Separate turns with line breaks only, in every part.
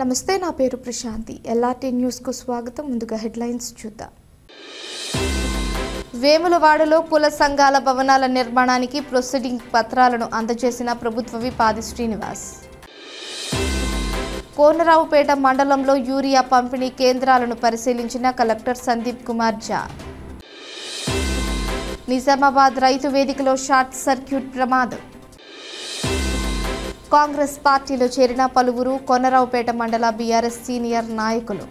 నమస్తే, నా పేరు ప్రశాంతి. ఎల్ఆర్టీ న్యూస్కు స్వాగతం. ముందుగా హెడ్లైన్స్ చూద్దాం. వేములవాడలో కుల సంఘాల భవనాల నిర్మాణానికి ప్రొసీడింగ్ పత్రాలను అందజేసిన ప్రభుత్వ విప్ ఆది శ్రీనివాస్. కోనరావుపేట మండలంలో యూరియా పంపిణీ కేంద్రాలను పరిశీలించిన కలెక్టర్ సందీప్ కుమార్ ఝా. నిజామాబాద్ రైతు వేదికలో షార్ట్ సర్క్యూట్ ప్రమాదం. కాంగ్రెస్ పార్టీలో చేరిన పలువురు కోనరావుపేట మండల బీఆర్ఎస్ సీనియర్ నాయకులు.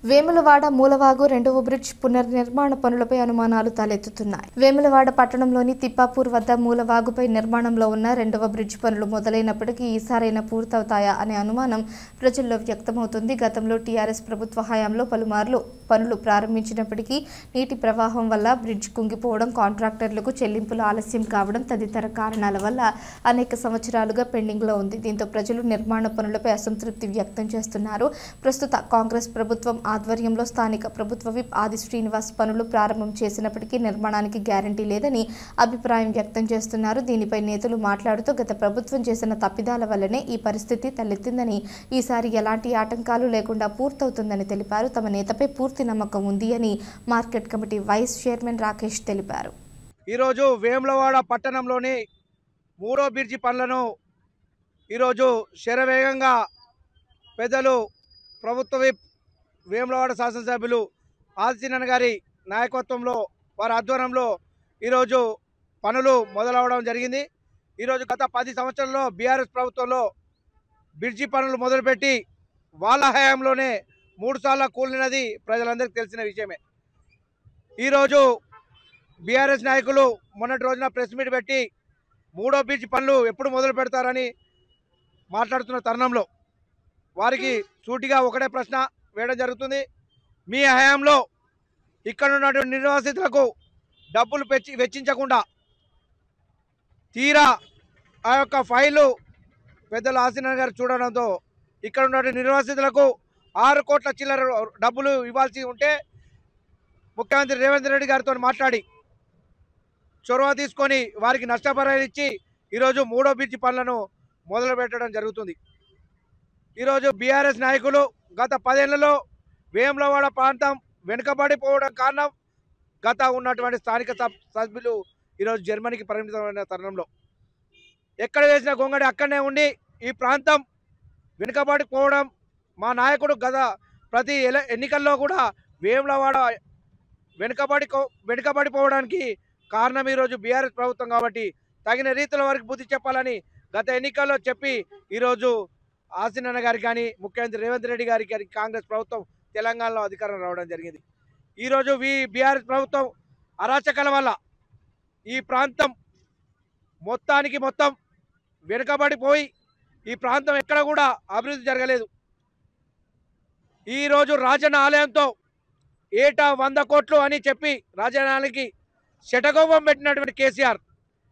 వేములవాడ మూలవాగు రెండవ బ్రిడ్జ్ పునర్నిర్మాణ పనులపై అనుమానాలు తలెత్తుతున్నాయి. వేములవాడ పట్టణంలోని తిప్పాపూర్ వద్ద మూలవాగుపై నిర్మాణంలో ఉన్న రెండవ బ్రిడ్జ్ పనులు మొదలైనప్పటికీ ఈసారైనా పూర్తవుతాయా అనే అనుమానం ప్రజల్లో వ్యక్తమవుతుంది. గతంలో టీఆర్ఎస్ ప్రభుత్వ హయాంలో పలుమార్లు పనులు ప్రారంభించినప్పటికీ నీటి ప్రవాహం వల్ల బ్రిడ్జ్ కుంగిపోవడం, కాంట్రాక్టర్లకు చెల్లింపులు ఆలస్యం కావడం తదితర కారణాల వల్ల అనేక సంవత్సరాలుగా పెండింగ్లో ఉంది. దీంతో ప్రజలు నిర్మాణ పనులపై అసంతృప్తి వ్యక్తం చేస్తున్నారు. ప్రస్తుత కాంగ్రెస్ ప్రభుత్వం ఆధ్వర్యంలో స్థానిక ప్రభుత్వ విప్ ఆది శ్రీనివాస్ పనులు ప్రారంభం చేసినప్పటికీ నిర్మాణానికి గ్యారంటీ లేదని అభిప్రాయం వ్యక్తం చేస్తున్నారు. దీనిపై నేతలు మాట్లాడుతూ గత ప్రభుత్వం చేసిన తప్పిదాల వల్లనే ఈ పరిస్థితి తలెత్తిందని, ఈసారి ఎలాంటి ఆటంకాలు లేకుండా పూర్తవుతుందని తెలిపారు. తమ నేతపై పూర్తి నమ్మకం ఉంది అని market committee vice chairman Rakesh తెలిపారు.
ఈరోజు వేములవాడ పట్టణంలోని మూడో బ్రిడ్జి పనులను ఈరోజు శరవేగంగా పెద్దలు ప్రభుత్వ విప్ వేములవాడ శాసనసభ్యులు ఆదిశీనన్న గారి నాయకత్వంలో, వారి ఆధ్వర్యంలో ఈరోజు పనులు మొదలవడం జరిగింది. ఈరోజు గత 10 సంవత్సరాల్లో బీఆర్ఎస్ ప్రభుత్వంలో బ్రిడ్జి పనులు మొదలుపెట్టి వాళ్ళ హయాంలోనే 3 సార్లు కూలినది ప్రజలందరికీ తెలిసిన విషయమే. ఈరోజు బీఆర్ఎస్ నాయకులు మొన్నటి రోజున ప్రెస్ మీట్ పెట్టి మూడో బ్రిడ్జి పనులు ఎప్పుడు మొదలు పెడతారని మాట్లాడుతున్న తరుణంలో వారికి సూటిగా ఒకటే ప్రశ్న వేయడం జరుగుతుంది. మీ హయాంలో ఇక్కడ ఉన్నటువంటి నిర్వాసితులకు డబ్బులు వెచ్చించకుండా తీరా ఆ యొక్క ఫైలు పెద్దలు ఆదిశీనన్న గారు చూడడంతో ఇక్కడ ఉన్నటువంటి నిర్వాసితులకు 6 కోట్ల చిల్లర డబ్బులు ఇవ్వాల్సి ఉంటే ముఖ్యమంత్రి రేవంత్ రెడ్డి గారితో మాట్లాడి చొరవ తీసుకొని వారికి నష్టపరిహారం ఇచ్చి ఈరోజు మూడో బ్రిడ్జి పనులను మొదలు పెట్టడం జరుగుతుంది. ఈరోజు బీఆర్ఎస్ నాయకులు గత 10 ఏళ్లలో వేములవాడ ప్రాంతం వెనుకబడిపోవడం కారణం గత ఉన్నటువంటి స్థానిక సభ్యులు ఈరోజు జర్మనీకి పరిమితమైన తరుణంలో ఎక్కడ వేసిన గొంగడి అక్కడనే ఉండి ఈ ప్రాంతం వెనుకబడిపోవడం, మా నాయకుడు గత ప్రతి ఎన్నికల్లో కూడా వేములవాడ వెనుకబడిపోవడానికి కారణం ఈరోజు బీఆర్ఎస్ ప్రభుత్వం. కాబట్టి తగిన రీతిలో వారికి బుద్ధి చెప్పాలని గత ఎన్నికల్లో చెప్పి ఈరోజు ఆదిశీనన్న గారికి కానీ, ముఖ్యమంత్రి రేవంత్ రెడ్డి గారికి కానీ కాంగ్రెస్ ప్రభుత్వం తెలంగాణలో అధికారం రావడం జరిగింది. ఈరోజు బీఆర్ఎస్ ప్రభుత్వం అరాచకాల వల్ల ఈ ప్రాంతం మొత్తం వెనుకబడిపోయి ఈ ప్రాంతం ఎక్కడ కూడా అభివృద్ధి జరగలేదు. ఈరోజు రాజన్న ఆలయంతో ఏటా 100 కోట్లు అని చెప్పి రాజధానికి శటకోపం పెట్టినటువంటి కేసీఆర్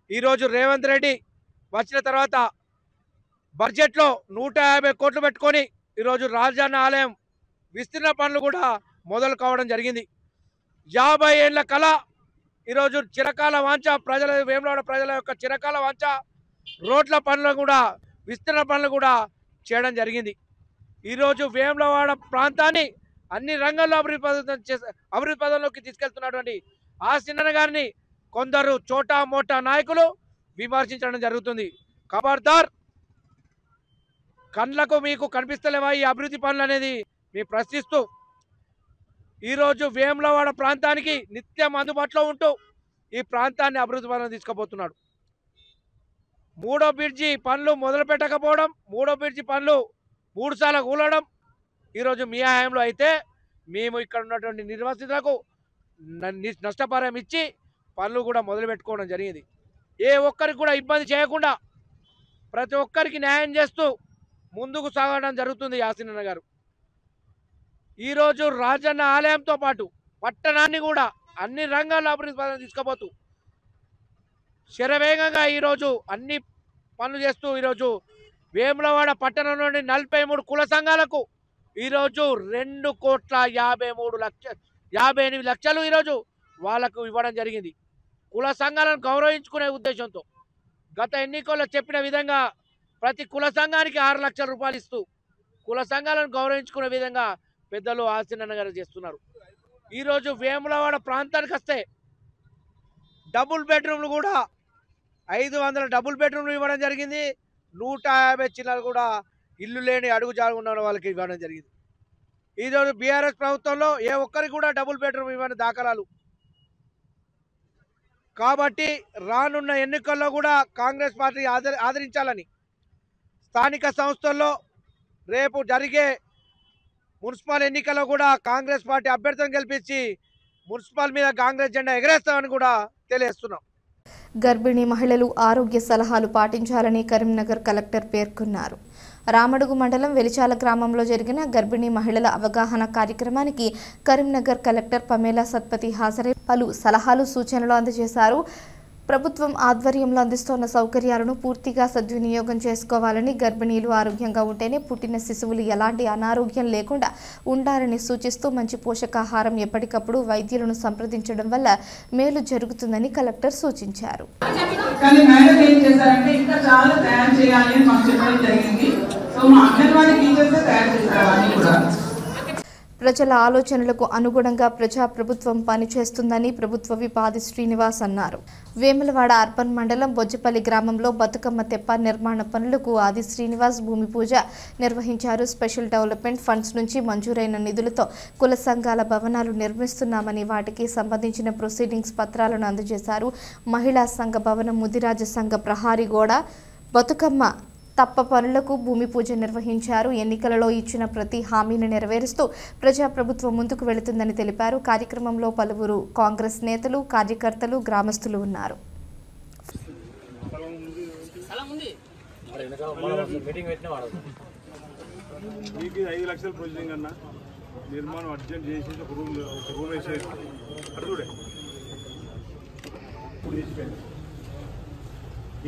ఈరోజు రేవంత్ రెడ్డి వచ్చిన తర్వాత బడ్జెట్లో 150 కోట్లు పెట్టుకొని ఈరోజు రాజన్న ఆలయం విస్తీర్ణ పనులు కూడా మొదలు కావడం జరిగింది. 50 ఏళ్ల కళ ఈరోజు చిరకాల వాంఛ, వేములవాడ ప్రజల యొక్క చిరకాల వాంఛ రోడ్ల పనులు కూడా, విస్తీర్ణ పనులు కూడా చేయడం జరిగింది. ఈరోజు వేములవాడ ప్రాంతాన్ని అన్ని రంగాల్లో అభివృద్ధి పదంలోకి తీసుకెళ్తున్నటువంటి ఆదిశీనన్న గారిని కొందరు చోటా మోటా నాయకులు విమర్శించడం జరుగుతుంది. ఖబర్దార్, కండ్లకు మీకు కనిపిస్తలేవా ఈ అభివృద్ధి పనులు అనేది మీ ప్రశ్నిస్తూ ఈరోజు వేములవాడ ప్రాంతానికి నిత్యం అందుబాటులో ఉంటూ ఈ ప్రాంతాన్ని అభివృద్ధి పనులు తీసుకుపోతున్నాడు. మూడో బ్రిడ్జి పనులు మొదలు పెట్టకపోవడం, మూడో బ్రిడ్జి పనులు 3 సార్లు కూలడం ఈరోజు మీ హయాంలో అయితే మేము ఇక్కడ ఉన్నటువంటి నిర్వాసితులకు నష్టపరిహారం ఇచ్చి పనులు కూడా మొదలు పెట్టుకోవడం జరిగింది. ఏ ఒక్కరికి కూడా ఇబ్బంది చేయకుండా ప్రతి ఒక్కరికి న్యాయం చేస్తూ ముందుకు సాగడం జరుగుతుంది ఆదిశీనన్న గారు. ఈరోజు రాజన్న ఆలయంతో పాటు పట్టణాన్ని కూడా అన్ని రంగాల్లో అభివృద్ధి పనులు తీసుకుపోతూ శరవేగంగా ఈరోజు అన్ని పనులు చేస్తూ ఈరోజు వేములవాడ పట్టణంలోని 43 కుల సంఘాలకు ఈరోజు 2,58 లక్షలు ఈరోజు వాళ్ళకు ఇవ్వడం జరిగింది. కుల సంఘాలను గౌరవించుకునే ఉద్దేశంతో గత ఎన్నికల్లో చెప్పిన విధంగా ప్రతి కుల సంఘానికి 6 లక్షల రూపాయలు ఇస్తూ కుల సంఘాలను గౌరవించుకునే విధంగా పెద్దలు ఆశీర్వాదం గారు చేస్తున్నారు. ఈరోజు వేములవాడ ప్రాంతానికి వస్తే డబుల్ బెడ్రూమ్లు కూడా 500 డబుల్ బెడ్రూమ్లు ఇవ్వడం జరిగింది. 150 చిల్లలు కూడా ఇల్లు లేని అడుగు జాగు ఉన్న వాళ్ళకి ఇవ్వడం జరిగింది. ఈరోజు బీఆర్ఎస్ ప్రభుత్వంలో ఏ ఒక్కరికి కూడా డబుల్ బెడ్రూమ్ ఇవ్వని దాఖలాలు. కాబట్టి రానున్న ఎన్నికల్లో కూడా కాంగ్రెస్ పార్టీ ఆదరించాలని స్థానిక సంస్థల్లో రేపు జరిగే మున్సిపల్ ఎన్నికల్లో కూడా కాంగ్రెస్ పార్టీ అభ్యర్థులను గెలిపించి మున్సిపల్ మీద కాంగ్రెస్ జెండా ఎగరేస్తామని కూడా తెలియజేస్తున్నాం.
గర్భిణీ మహిళలు ఆరోగ్య సలహాలు పాటించాలని కరీంనగర్ కలెక్టర్ పేర్కొన్నారు. రామడుగు మండలం వెలిచాల గ్రామంలో జరిగిన గర్భిణీ మహిళల అవగాహన కార్యక్రమానికి కరీంనగర్ కలెక్టర్ పమేలా సత్పతి హాజరై పలు సలహాలు సూచనలు అందజేశారు. ప్రభుత్వం ఆధ్వర్యంలో అందిస్తున్న సౌకర్యాలను పూర్తిగా సద్వినియోగం చేసుకోవాలని, గర్భిణీలు ఆరోగ్యంగా ఉంటేనే పుట్టిన శిశువులు ఎలాంటి అనారోగ్యం లేకుండా ఉండాలని సూచిస్తూ మంచి పోషకాహారం ఎప్పటికప్పుడు వైద్యులను సంప్రదించడం వల్ల మేలు జరుగుతుందని కలెక్టర్ సూచించారు. ప్రజల ఆలోచనలకు అనుగుణంగా ప్రజాప్రభుత్వం పనిచేస్తుందని ప్రభుత్వ విప్ ఆది శ్రీనివాస్ అన్నారు. వేములవాడ అర్బన్ మండలం బొజ్జపల్లి గ్రామంలో బతుకమ్మ తెప్ప నిర్మాణ పనులకు ఆది శ్రీనివాస్ భూమి పూజ నిర్వహించారు. స్పెషల్ డెవలప్మెంట్ ఫండ్స్ నుంచి మంజూరైన నిధులతో కుల సంఘాల భవనాలు నిర్మిస్తున్నామని వాటికి సంబంధించిన ప్రొసీడింగ్స్ పత్రాలను అందజేశారు. మహిళా సంఘ భవనం, ముదిరాజ సంఘ ప్రహారీ గోడ, బతుకమ్మ తప్ప పనులకు భూమి పూజ నిర్వహించారు. ఎన్నికలలో ఇచ్చిన ప్రతి హామీని నెరవేరుస్తూ ప్రజాప్రభుత్వం ముందుకు వెళుతుందని తెలిపారు. కార్యక్రమంలో పలువురు కాంగ్రెస్ నేతలు, కార్యకర్తలు, గ్రామస్తులు ఉన్నారు.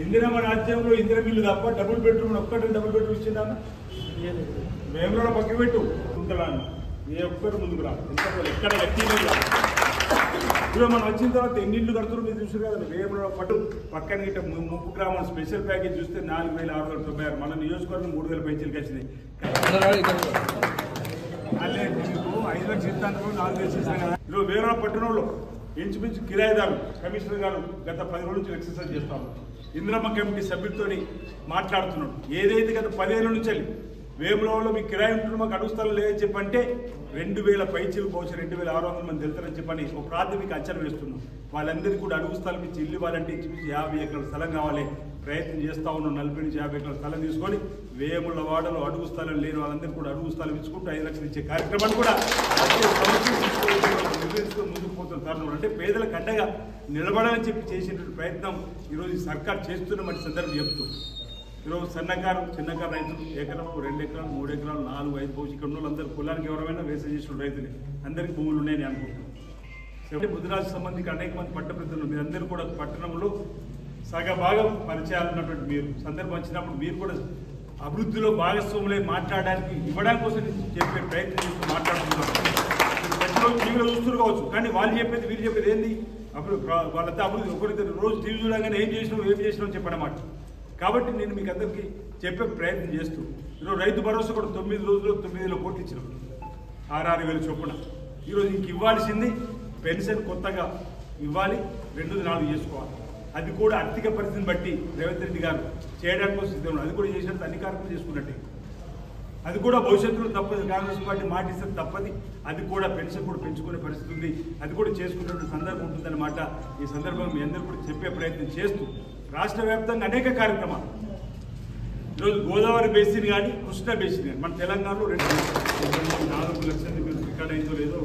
ఇందిరమ్మ రాజ్యంలో ఇందిరమిల్లు తప్ప డబుల్ బెడ్రూమ్ ఒక్కటి డబుల్ బెడ్రూమ్ ఇచ్చిందా? వేములలో పక్క పెట్టు ఉంటున్నాను. ఏ ఒక్కరు ముందుకు రాదు. ఎక్కడ ఇప్పుడు మనం వచ్చిన తర్వాత ఎన్ని ఇళ్ళు కడుతున్నారు మీరు చూసారు కదా. వేములలో పట్టు పక్కన గిట్ట ముప్పు గ్రామం స్పెషల్ ప్యాకేజ్ చూస్తే 4,696. మన నియోజకవర్గం 3,000 పైచీలకి వచ్చినాయి. మీకు 5 లక్షలు ఇస్తాను, 4 లక్షలు ఇస్తాను కదా. ఈరోజు వేరే పట్టణంలో ఇంచుమించు కిరాయిదారు కమిషనర్ గారు గత 10 రోజుల నుంచి ఎక్సర్సైజ్ చేస్తాము. ఇందిరమ్మ కమిటీ సభ్యులతో మాట్లాడుతున్నాడు. ఏదైతే గత 10 ఏళ్ళ నుంచి వేములవాడలో మీకు కిరాయి ఉంటున్నా మాకు అడుగు స్థలం లేదని చెప్పంటే 2,000 పైచీలు పోసి 2,600 మంది వెళ్తారని చెప్పని ఒక ప్రాథమిక అంచనా వేస్తున్నాం. వాళ్ళందరికీ కూడా అడుగు స్థలం ఇచ్చి ఇల్లు ఇవ్వాలంటే ఇంచుమించు 50 ఎకరాల స్థలం కావాలి. ప్రయత్నం చేస్తూ ఉన్నాం. 40 నుంచి 50 ఎకరాల స్థలం తీసుకొని వేములవాడలో అడుగు స్థలం లేని వాళ్ళందరికీ కూడా అడుగు స్థలం ఇచ్చుకుంటూ 5 లక్షలు ఇచ్చే కార్యక్రమాన్ని కూడా ముందుకు పోతున్న తరుణం. అంటే పేదలకు అండగా నిలబడాలని చెప్పి చేసినటువంటి ప్రయత్నం ఈరోజు సర్కార్ చేస్తున్నటువంటి సందర్భం చెప్తూ ఈరోజు సన్నకారు చిన్నకారు రైతులు ఎకరం 2 ఎకరాలు 3 ఎకరాలు 4, 5 పోసి ఇక్కడ ఉన్న అందరూ కులానికి ఎవరైనా వేసే చేసిన రైతులే అందరికీ భూములు ఉన్నాయని అనుకుంటున్నాం. ముదిరాజు సంబంధించి అనేక మంది పట్టప్రతినిధులు మీరందరూ కూడా పట్టణంలో సగభాగం పరిచయాలు ఉన్నటువంటి మీరు సందర్భం వచ్చినప్పుడు మీరు కూడా అభివృద్ధిలో భాగస్వాములై మాట్లాడడానికి ఇవ్వడానికి కోసం చెప్పే ప్రయత్నం చేస్తూ మాట్లాడుతున్నారు. ప్రతిరోజు టీవీలో చూస్తున్నారు కావచ్చు, కానీ వాళ్ళు చెప్పేది వీళ్ళు చెప్పేది ఏంది? అప్పుడు వాళ్ళంతా అభివృద్ధి ఒకరిద్దరు రోజు టీవీ చూడగానే ఏం చేసినాం చెప్పనమాట. కాబట్టి నేను మీకు అందరికీ చెప్పే ప్రయత్నం చేస్తూ ఈరోజు రైతు భరోసా కూడా 9 రోజుల్లో 9,000 కోట్లు ఇచ్చినాం, 6,000 చొప్పున. ఈరోజు ఇంక ఇవ్వాల్సింది పెన్షన్ కొత్తగా ఇవ్వాలి, 2-4 చేసుకోవాలి. అది కూడా ఆర్థిక పరిస్థితిని బట్టి రేవంత్ రెడ్డి గారు చేయడానికి సిద్ధం. అది కూడా చేసినట్టు అన్ని కార్యక్రమాలు చేసుకున్నట్టే. అది కూడా భవిష్యత్తులో తప్పదు. కాంగ్రెస్ పార్టీ మాటిస్తే తప్పది. అది కూడా పెన్షన్ కూడా పెంచుకునే పరిస్థితి ఉంది. అది కూడా చేసుకునే సందర్భం ఉంటుందన్నమాట. ఈ సందర్భంగా మీ అందరూ కూడా చెప్పే ప్రయత్నం చేస్తూ రాష్ట్ర వ్యాప్తంగా అనేక కార్యక్రమాలు ఈరోజు గోదావరి బేసిన్ కానీ కృష్ణా బేసిన్ కానీ మన తెలంగాణలో 4 లక్షల రికార్డ్ అయిందో లేదో.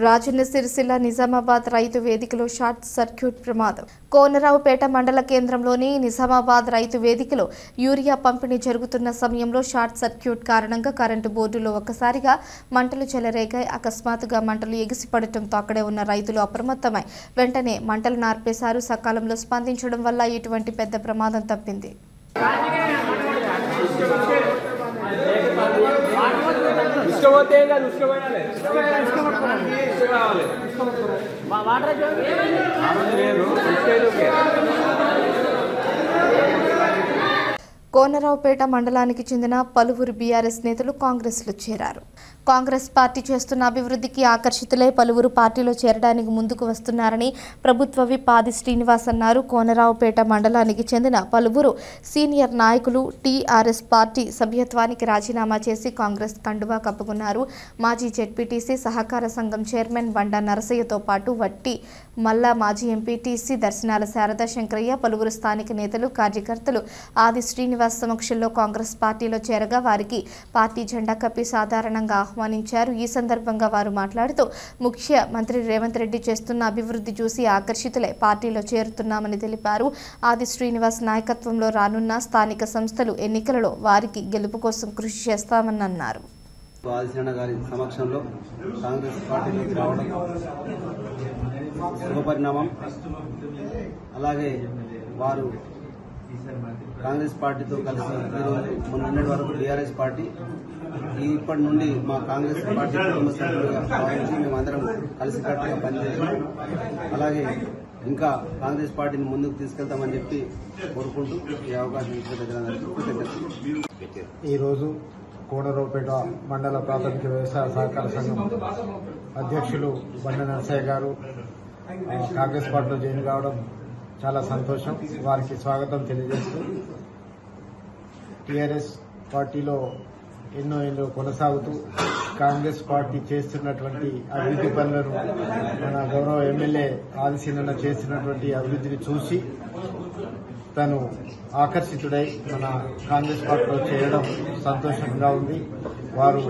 రాజన్న సిరిసిల్ల నిజామాబాద్ రైతు వేదికలో షార్ట్ సర్క్యూట్ ప్రమాదం. కోనరావుపేట మండల కేంద్రంలోని నిజామాబాద్ రైతు వేదికలో యూరియా పంపిణీ జరుగుతున్న సమయంలో షార్ట్ సర్క్యూట్ కారణంగా కరెంటు బోర్డులో ఒక్కసారిగా మంటలు చెలరేగాయి. అకస్మాత్తుగా మంటలు ఎగిసిపడటంతో అక్కడే ఉన్న రైతులు అప్రమత్తమై వెంటనే మంటలను ఆర్పేశారు. సకాలంలో స్పందించడం వల్ల ఇటువంటి పెద్ద ప్రమాదం తప్పింది.
వాటర్
కోనరావుపేట మండలానికి చెందిన పలువురు బీఆర్ఎస్ నేతలు కాంగ్రెస్లో చేరారు. కాంగ్రెస్ పార్టీ చేస్తున్న అభివృద్ధికి ఆకర్షితులై పలువురు పార్టీలో చేరడానికి ముందుకు వస్తున్నారని ప్రభుత్వ విప్ ఆది శ్రీనివాస్ అన్నారు. కోనరావుపేట మండలానికి చెందిన పలువురు సీనియర్ నాయకులు టీఆర్ఎస్ పార్టీ సభ్యత్వానికి రాజీనామా చేసి కాంగ్రెస్ కండువా కప్పుకున్నారు. మాజీ జెడ్పీటీసీ సహకార సంఘం చైర్మన్ బండా నరసయ్యతో పాటు వట్టి మల్లా, మాజీ ఎంపీటీసీ దర్శనాల శారదా శంకరయ్య, పలువురు స్థానిక నేతలు, కార్యకర్తలు ఆది శ్రీనివాస్ సమక్షంలో కాంగ్రెస్ పార్టీలో చేరగా వారికి పార్టీ జెండా కప్పి సాధారణంగా ఆహ్వానించారు. ఈ సందర్భంగా వారు మాట్లాడుతూ ముఖ్యమంత్రి రేవంత్ రెడ్డి చేస్తున్న అభివృద్ధి చూసి ఆకర్షితులై పార్టీలో చేరుతున్నామని తెలిపారు. ఆది శ్రీనివాస్ నాయకత్వంలో రానున్న స్థానిక సంస్థలు ఎన్నికలలో వారికి గెలుపు కోసం కృషి చేస్తామని అన్నారు.
ఆదిశరణ గారి సమక్షంలో కాంగ్రెస్ పార్టీలోకి రావడం శుభపరిణామం. అలాగే వారు కాంగ్రెస్ పార్టీతో కలిసి ఈరోజు మొన్నటి వరకు టీఆర్ఎస్ పార్టీ, ఇప్పటి నుండి మా కాంగ్రెస్ పార్టీ కుటుంబ సభ్యులుగా భావించి మేమందరం కలిసికట్టుగా పనిచేస్తాం. అలాగే ఇంకా కాంగ్రెస్ పార్టీని ముందుకు తీసుకెళ్తామని చెప్పి కోరుకుంటూ ఈ అవకాశం ఇచ్చిన ప్రజలందరికీ కృతజ్ఞతలు.
ఈరోజు కోనరావుపేట మండల ప్రాథమిక వ్యవసాయ సహకార సంఘం అధ్యక్షులు బండా నరసయ్య గారు కాంగ్రెస్ పార్టీలో జాయిన్ కావడం చాలా సంతోషం. వారికి స్వాగతం తెలియజేస్తూ టీఆర్ఎస్ పార్టీలో ఎన్నో ఏళ్ళు కొనసాగుతూ కాంగ్రెస్ పార్టీ చేస్తున్నటువంటి అభివృద్ధి పనులను మన గౌరవ ఎమ్మెల్యే ఆదిశీనన్న చేస్తున్నటువంటి అభివృద్ధిని చూసి తను ఆకర్షితుడై మన కాంగ్రెస్ పార్టీలో చేయడం సంతోషంగా ఉంది. వారు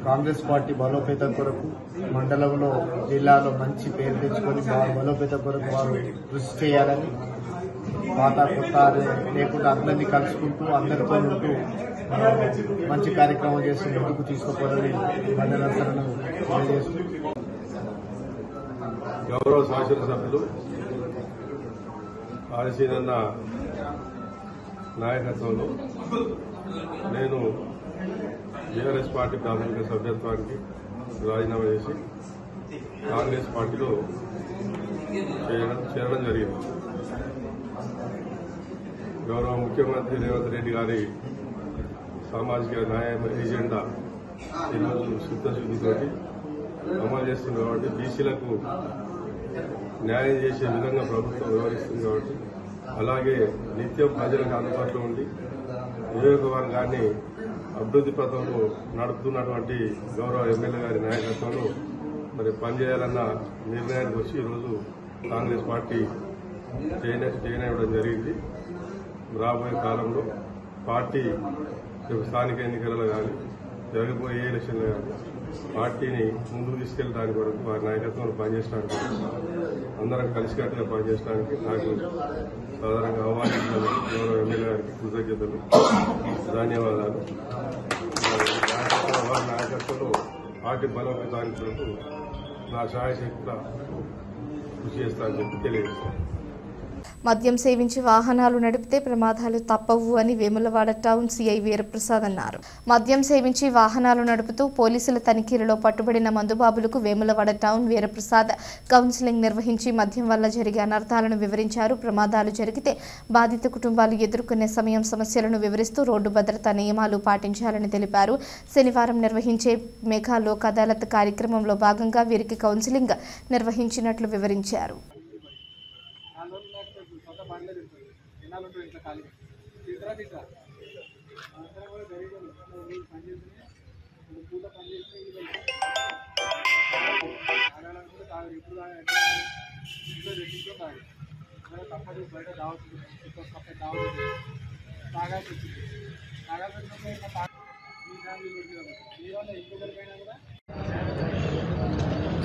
కాంగ్రెస్ పార్టీ బలోపేతం కొరకు మండలంలో, జిల్లాలో మంచి పేరు తెచ్చుకొని వారు బలోపేతం కొరకు వారు కృషి చేయాలని, పాత కొత్త లేకుండా అందరినీ కలుసుకుంటూ అందరితో ఉంటూ మంచి కార్యక్రమం చేస్తూ ముందుకు తీసుకుపోవాలని మండలాలను తెలియజేస్తూ
గౌరవ శాసనసభ్యులు ఆదిశీనన్న నాయకత్వంలో నేను టీఆర్ఎస్ పార్టీ ప్రాథమిక సభ్యత్వానికి రాజీనామా చేసి కాంగ్రెస్ పార్టీలో చేరడం జరిగింది. గౌరవ ముఖ్యమంత్రి రేవంత్ రెడ్డి గారి సామాజిక న్యాయ ఎజెండా ఈరోజు చిత్తశుద్ధితో అమలు చేస్తుంది కాబట్టి బీసీలకు న్యాయం చేసే విధంగా ప్రభుత్వం వ్యవహరిస్తుంది కాబట్టి, అలాగే నిత్యం ప్రజలకు అందుబాటులో ఉండి నియోజకవర్గాన్ని అభివృద్ధి పథంలో నడుపుతున్నటువంటి గౌరవ ఎమ్మెల్యే గారి నాయకత్వంలో మరి పనిచేయాలన్న నిర్ణయానికి వచ్చి ఈరోజు కాంగ్రెస్ పార్టీ జాయిన్ అవ్వడం జరిగింది. రాబోయే కాలంలో పార్టీ స్థానిక ఎన్నికలలో కానీ జరగబోయే ఎలక్షన్లు కానీ పార్టీని ముందుకు తీసుకెళ్ళడానికి వరకు వారి నాయకత్వంలో పనిచేయడానికి, అందరం కలిసికట్టుగా పనిచేయడానికి నాకు సాధారణంగా ఆహ్వానించినందుకు గౌరవ ఎమ్మెల్యే గారికి కృతజ్ఞతలు, ధన్యవాదాలు. వారి నాయకత్వంలో పార్టీ బలోపేతానికి కొరకు నా శాయశక్తిగా కృషి చేస్తానని చెప్పి తెలియజేస్తాను.
మద్యం సేవించి వాహనాలు నడిపితే ప్రమాదాలు తప్పవు అని వేములవాడ టౌన్ సీఐ వీరప్రసాద్ అన్నారు. మద్యం సేవించి వాహనాలు నడుపుతూ పోలీసుల తనిఖీలలో పట్టుబడిన మందుబాబులకు వేములవాడ టౌన్ వీరప్రసాద్ కౌన్సిలింగ్ నిర్వహించి మద్యం వల్ల జరిగే అనర్థాలను వివరించారు. ప్రమాదాలు జరిగితే బాధిత కుటుంబాలు ఎదుర్కొనే సమస్యలను వివరిస్తూ రోడ్డు భద్రతా నియమాలు పాటించాలని తెలిపారు. శనివారం నిర్వహించే మెగా లోక్ అదాలత్ కార్యక్రమంలో భాగంగా వీరికి కౌన్సిలింగ్ నిర్వహించినట్లు వివరించారు.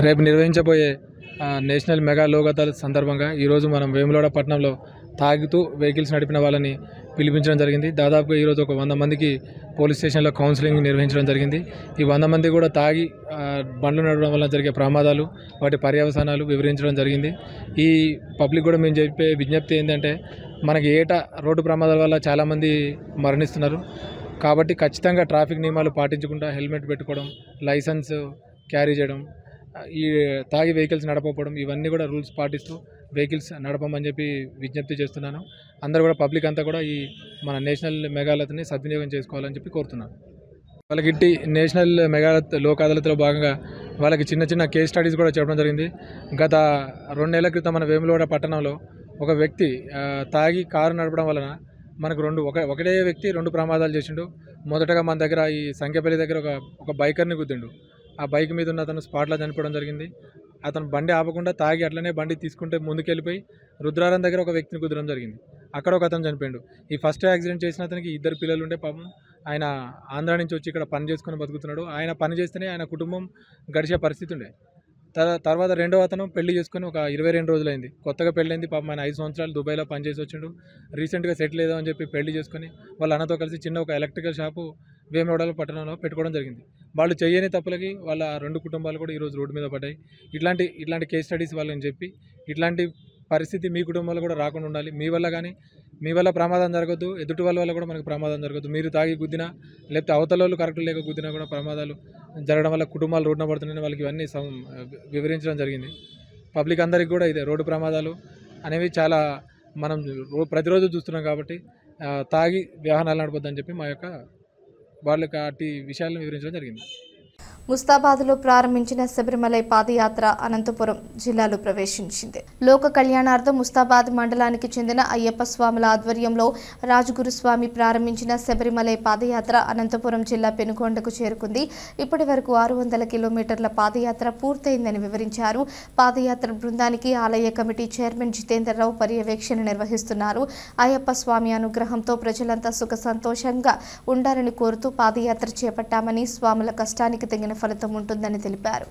రేపు నిర్వహించబోయే నేషనల్ మెగా లోక్ అదాలత్ సందర్భంగా ఈరోజు మనం వేములవాడ పట్టణంలో తాగుతూ వెహికల్స్ నడిపిన వాళ్ళని పిలిపించడం జరిగింది. దాదాపుగా ఈరోజు ఒక 100 మందికి పోలీస్ స్టేషన్లో కౌన్సిలింగ్ నిర్వహించడం జరిగింది. ఈ 100 మంది కూడా తాగి బండ్లు నడవడం వల్ల జరిగే ప్రమాదాలు, వాటి పర్యవసానాలు వివరించడం జరిగింది. ఈ పబ్లిక్ కూడా మేము చెప్పే విజ్ఞప్తి ఏంటంటే, మనకి ఏటా రోడ్డు ప్రమాదాల వల్ల చాలామంది మరణిస్తున్నారు. కాబట్టి ఖచ్చితంగా ట్రాఫిక్ నియమాలు పాటించకుండా హెల్మెట్ పెట్టుకోవడం, లైసెన్స్ క్యారీ చేయడం, ఈ తాగి వెహికల్స్ నడపకపోవడం ఇవన్నీ కూడా రూల్స్ పాటిస్తూ వెహికల్స్ నడపమని చెప్పి విజ్ఞప్తి చేస్తున్నాను. అందరూ కూడా పబ్లిక్ అంతా కూడా ఈ మన నేషనల్ మెగాలత్ని సద్వినియోగం చేసుకోవాలని చెప్పి కోరుతున్నాను. వాళ్ళకి ఇట్టి నేషనల్ మెగాలత్ లోక్ అదాలత్లో భాగంగా వాళ్ళకి చిన్న చిన్న కేస్ స్టడీస్ కూడా చెప్పడం జరిగింది. గత 2 నెలల క్రితం మన వేములవాడ పట్టణంలో ఒక వ్యక్తి తాగి కారు నడపడం వలన మనకు ఒకటే వ్యక్తి 2 ప్రమాదాలు చేసిండు. మొదటగా మన దగ్గర ఈ సంఖ్యపల్లి దగ్గర ఒక బైకర్ని గుద్దిండు. ఆ బైక్ మీద ఉన్న అతను స్పాట్లో చనిపోవడం జరిగింది. అతను బండి ఆపకుండా తాగి అట్లనే బండి తీసుకుంటే ముందుకెళ్ళిపోయి రుద్రారం దగ్గర ఒక వ్యక్తిని కుదరడం జరిగింది. అక్కడ ఒక అతను చనిపోయాడు. ఈ ఫస్ట్ యాక్సిడెంట్ చేసిన అతనికి 2 పిల్లలు ఉంటే పాపం ఆయన ఆంధ్ర నుంచి వచ్చి ఇక్కడ పని చేసుకుని బతుకుతున్నాడు. ఆయన పని చేస్తేనే ఆయన కుటుంబం గడిచే పరిస్థితి ఉండే. తర్వాత రెండవ అతను పెళ్లి చేసుకుని ఒక 22 రోజులైంది. కొత్తగా పెళ్ళైంది. పాపం ఆయన 5 సంవత్సరాలు దుబాయ్లో పనిచేసి వచ్చిండు. రీసెంట్గా సెటిల్ ఏదో అని చెప్పి పెళ్లి చేసుకుని వాళ్ళ అన్నతో కలిసి చిన్న ఒక ఎలక్ట్రికల్ షాపు వేములవాడ పట్టణంలో పెట్టుకోవడం జరిగింది. వాళ్ళు చేయని తప్పులకి వాళ్ళ 2 కుటుంబాలు కూడా ఈరోజు రోడ్డు మీద పడ్డాయి. ఇట్లాంటి కేస్ స్టడీస్ వాళ్ళని చెప్పి ఇట్లాంటి పరిస్థితి మీ కుటుంబాలు కూడా రాకుండా ఉండాలి. మీ వల్ల ప్రమాదం జరగద్దు, ఎదుటి వాళ్ళ వల్ల కూడా మనకు ప్రమాదం జరగద్దు. మీరు తాగి గుద్దినా లేకపోతే అవతల వాళ్ళు కరెక్ట్ లేక గుద్దినా కూడా ప్రమాదాలు జరగడం వల్ల కుటుంబాలు రోడ్డున పడుతున్నాయని వాళ్ళకి ఇవన్నీ వివరించడం జరిగింది. పబ్లిక్ అందరికీ కూడా ఇదే రోడ్డు ప్రమాదాలు అనేవి చాలా మనం ప్రతిరోజు చూస్తున్నాం కాబట్టి తాగి వాహనాలు నడపొద్దని చెప్పి వాళ్ళకి అట్టి విషయాలను వివరించడం జరిగింది.
ముస్తాబాద్లో ప్రారంభించిన శబరిమల పాదయాత్ర అనంతపురం జిల్లాలో ప్రవేశించింది. లోక కళ్యాణార్థం ముస్తాబాద్ మండలానికి చెందిన అయ్యప్ప స్వాముల ఆధ్వర్యంలో రాజగురుస్వామి ప్రారంభించిన శబరిమల పాదయాత్ర అనంతపురం జిల్లా పెనుకొండకు చేరుకుంది. ఇప్పటి వరకు 600 కిలోమీటర్ల పాదయాత్ర పూర్తయిందని వివరించారు. పాదయాత్ర బృందానికి ఆలయ కమిటీ చైర్మన్ జితేందర్ రావు పర్యవేక్షణ నిర్వహిస్తున్నారు. అయ్యప్ప స్వామి అనుగ్రహంతో ప్రజలంతా సుఖ సంతోషంగా ఉండాలని కోరుతూ పాదయాత్ర చేపట్టామని, స్వాముల కష్టానికి తగిన ఫలితం ఉంటుందని తెలిపారు.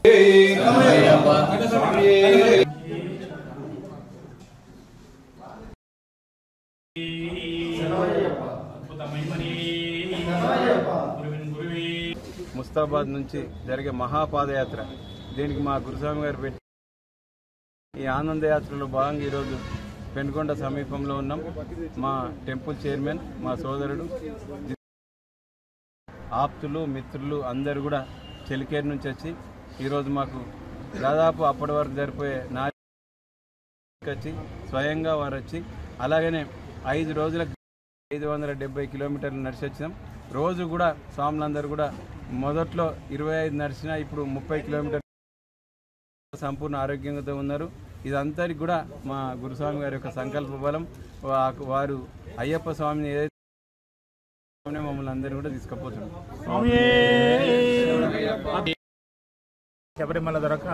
ముస్తాబాద్ నుంచి జరిగే మహాపాదయాత్ర దీనికి మా గురుస్వామి గారు పెట్టి ఈ ఆనందయాత్రలో భాగంగా ఈరోజు పెనుకొండ సమీపంలో ఉన్నాం. మా టెంపుల్ చైర్మన్ మా సోదరుడు ఆప్తులు మిత్రులు అందరూ కూడా చెలికేరు నుంచి వచ్చి ఈరోజు మాకు దాదాపు అప్పటి వరకు జరిపోయే వచ్చి స్వయంగా వారు వచ్చి అలాగనే 5 రోజులకు 570 కిలోమీటర్లు నడిచి వచ్చినాం. రోజు కూడా స్వాములందరూ కూడా మొదట్లో 25 నడిచినా ఇప్పుడు 30 కిలోమీటర్లు సంపూర్ణ ఆరోగ్యంగా ఉన్నారు. ఇదంతరికి కూడా మా గురుస్వామి గారి యొక్క సంకల్ప బలం. వారు అయ్యప్ప స్వామిని ఏదైతే మమ్మల్ని అందరూ కూడా తీసుకుపోతున్నారు.
శబరిమల దొరక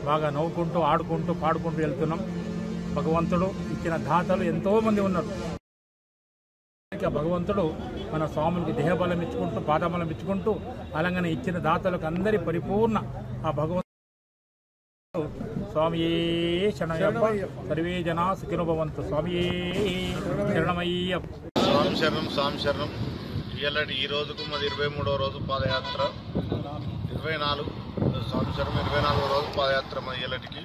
బాగా నవ్వుకుంటూ ఆడుకుంటూ పాడుకుంటూ వెళ్తున్నాం. భగవంతుడు ఇచ్చిన దాతలు ఎంతో మంది ఉన్నారు. భగవంతుడు మన స్వాములకి దేహబలం ఇచ్చుకుంటూ పాదబలం ఇచ్చుకుంటూ అలాగనే ఇచ్చిన దాతలకు అందరి పరిపూర్ణ ఆ భగవంతుడు స్వామియే శరణమయ్యప్ప సర్వే జనా సుఖినో భవంతు. స్వామియే శరణమయ్యప్ప.
స్వామి శరణం. ఈ రోజుకు మాది 23వ రోజు పాదయాత్ర. 24 స్వామి శరణం 24వ రోజు పాదయాత్ర మా ఇళ్ళటికి.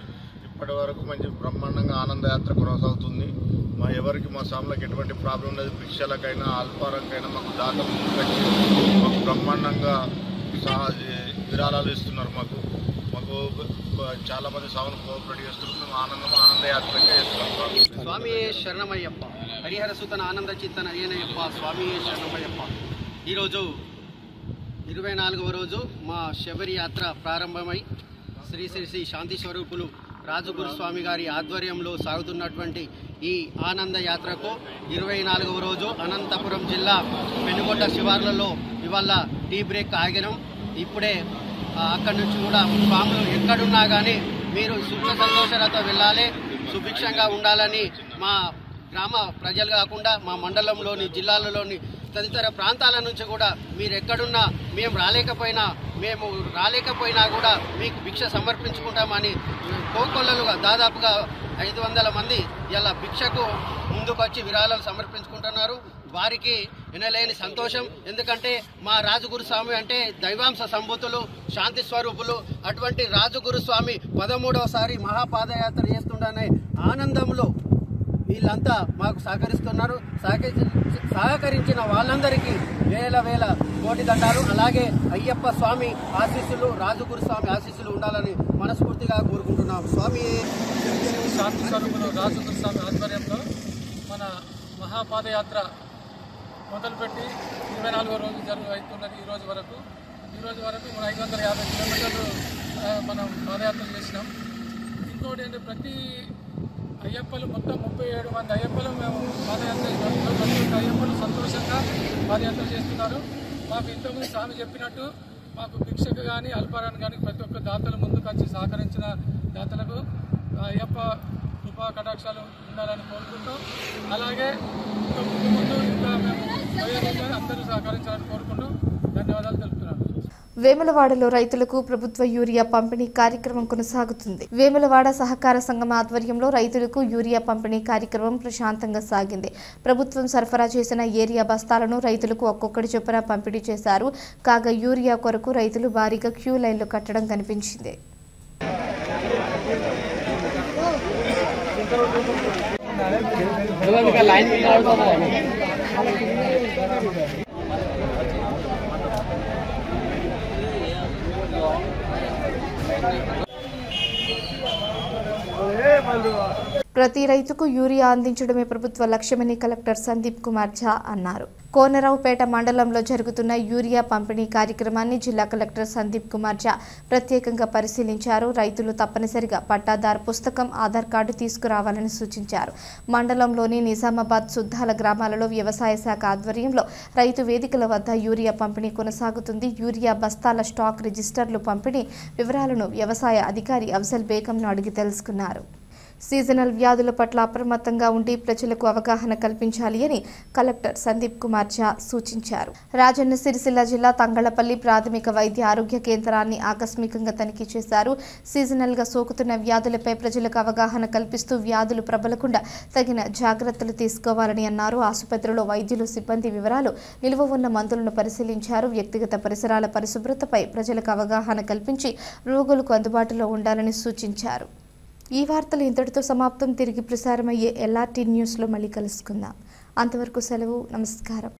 ఇప్పటి వరకు మంచి బ్రహ్మాండంగా ఆనందయాత్ర కొనసాగుతుంది. ఎవరికి మా స్వాములకు ఎటువంటి ప్రాబ్లం లేదు. భిక్షలకైనా అల్పారకైనా మాకు దాతలు మాకు బ్రహ్మాండంగా విరాళాలు ఇస్తున్నారు. మాకు చాలా మంది స్వామిని కోఆపరేట్ చేస్తున్నారు. మేము ఆనందయాత్రగా చేస్తున్నాం.
స్వామి శరణమయ్యప్ప. హరిహర సుతన ఆనంద చిత్తన అయ్యనయ్యప్ప. స్వామి శరణమయ్యప్ప. ఈరోజు 24వ రోజు మా శబరి యాత్ర ప్రారంభమై శ్రీ శ్రీ శ్రీ శాంతి స్వరూపులు రాజగురుస్వామి గారి ఆధ్వర్యంలో సాగుతున్నటువంటి ఈ ఆనంద యాత్రకు 24వ రోజు అనంతపురం జిల్లా పెనుకొండ శివార్లలో ఇవాళ టీ బ్రేక్ ఆగినాం. ఇప్పుడే అక్కడి నుంచి కూడా స్వాములు ఎక్కడున్నా కానీ మీరు సుఖ సంతోషాలతో వెళ్ళాలి, సుభిక్షంగా ఉండాలని మా గ్రామ ప్రజలు కాకుండా మా మండలంలోని జిల్లాలలోని తదితర ప్రాంతాల నుంచి కూడా మీరు ఎక్కడున్నా మేము రాలేకపోయినా కూడా మీకు భిక్ష సమర్పించుకుంటామని కోకొల్లలుగా దాదాపుగా 500 మంది ఇలా భిక్షకు ముందుకు వచ్చి విరాళాలు సమర్పించుకుంటున్నారు. వారికి వినలేని సంతోషం. ఎందుకంటే మా రాజగురుస్వామి అంటే దైవాంశ సంభూతులు, శాంతి స్వరూపులు. అటువంటి రాజగురుస్వామి 13వసారి మహాపాదయాత్ర చేస్తుండనే ఆనందంలో వీళ్ళంతా మాకు సహకరిస్తున్నారు. సహకరించిన వాళ్ళందరికీ వేల కోటి దండాలు. అలాగే అయ్యప్ప స్వామి ఆశీస్సులు, రాజుగురు స్వామి ఆశీస్సులు ఉండాలని మనస్ఫూర్తిగా కోరుకుంటున్నాం. స్వామి
శాంతి స్వరూపులు రాజుగురు స్వామి ఆధ్వర్యంలో మన మహాపాదయాత్ర మొదలుపెట్టి 24వ రోజు అవుతున్నది. ఈ రోజు వరకు మనం 550 కిలోమీటర్లు మనం పాదయాత్ర చేసినాం. ఇంకోటి ఏంటంటే ప్రతి అయ్యప్పలు మొత్తం 37 మంది అయ్యప్పలు మేము పాదయాత్ర చేస్తున్నాం. ప్రతి ఒక్క అయ్యప్పలు సంతోషంగా పాదయాత్ర చేస్తున్నారు. మాకు ఇంతకుముందు స్వామి చెప్పినట్టు మాకు భిక్షకు కానీ అల్పారాన్ని కానీ ప్రతి ఒక్క దాతలు ముందుకు వచ్చి సహకరించిన దాతలకు అయ్యప్ప కృపా కటాక్షాలు ఉండాలని కోరుకుంటూ, అలాగే ముందు ఇంకా మేము అందరూ సహకరించాలని కోరుకుంటూ ధన్యవాదాలు తెలుపుతున్నాను.
వేములవాడలో రైతులకు ప్రభుత్వ యూరియా పంపిణీ కార్యక్రమం కొనసాగుతుంది. వేములవాడ సహకార సంఘం ఆధ్వర్యంలో రైతులకు యూరియా పంపిణీ కార్యక్రమం ప్రశాంతంగా సాగింది. ప్రభుత్వం సరఫరా చేసిన ఏరియా బస్తాలను రైతులకు ఒక్కొక్కటి చొప్పున పంపిణీ చేశారు. కాగా యూరియా కొరకు రైతులు భారీగా క్యూ లైన్లు కట్టడం కనిపించింది. ప్రతి రైతుకు యూరియా అందించడమే ప్రభుత్వ లక్ష్యమని కలెక్టర్ సందీప్ కుమార్ ఝా అన్నారు. కోనరావుపేట మండలంలో జరుగుతున్న యూరియా పంపిణీ కార్యక్రమాన్ని జిల్లా కలెక్టర్ సందీప్ కుమార్ ఝా ప్రత్యేకంగా పరిశీలించారు. రైతులు తప్పనిసరిగా పట్టాదారు పుస్తకం, ఆధార్ కార్డు తీసుకురావాలని సూచించారు. మండలంలోని నిజామాబాద్, సుద్దాల గ్రామాలలో వ్యవసాయ శాఖ ఆధ్వర్యంలో రైతు వేదికల వద్ద యూరియా పంపిణీ కొనసాగుతుంది. యూరియా బస్తాల స్టాక్ రిజిస్టర్లు పంపిణీ వివరాలను వ్యవసాయ అధికారి అఫ్జల్ బేగంను అడిగి తెలుసుకున్నారు. సీజనల్ వ్యాధుల పట్ల అప్రమత్తంగా ఉండి ప్రజలకు అవగాహన కల్పించాలి అని కలెక్టర్ సందీప్ కుమార్ ఝా సూచించారు. రాజన్న సిరిసిల్ల జిల్లా తంగళ్లపల్లి ప్రాథమిక వైద్య ఆరోగ్య కేంద్రాన్ని ఆకస్మికంగా తనిఖీ చేశారు. సీజనల్గా సోకుతున్న వ్యాధులపై ప్రజలకు అవగాహన కల్పిస్తూ వ్యాధులు ప్రబలకుండా తగిన జాగ్రత్తలు తీసుకోవాలని అన్నారు. ఆసుపత్రిలో వైద్యులు, సిబ్బంది వివరాలు, నిల్వ ఉన్న మందులను పరిశీలించారు. వ్యక్తిగత పరిసరాల పరిశుభ్రతపై ప్రజలకు అవగాహన కల్పించి రోగులకు అందుబాటులో ఉండాలని సూచించారు. ఈ వార్తలు ఇంతటితో సమాప్తం. తిరిగి ప్రసారమయ్యే LRT న్యూస్లో మళ్ళీ కలుసుకుందాం. అంతవరకు సెలవు. నమస్కారం.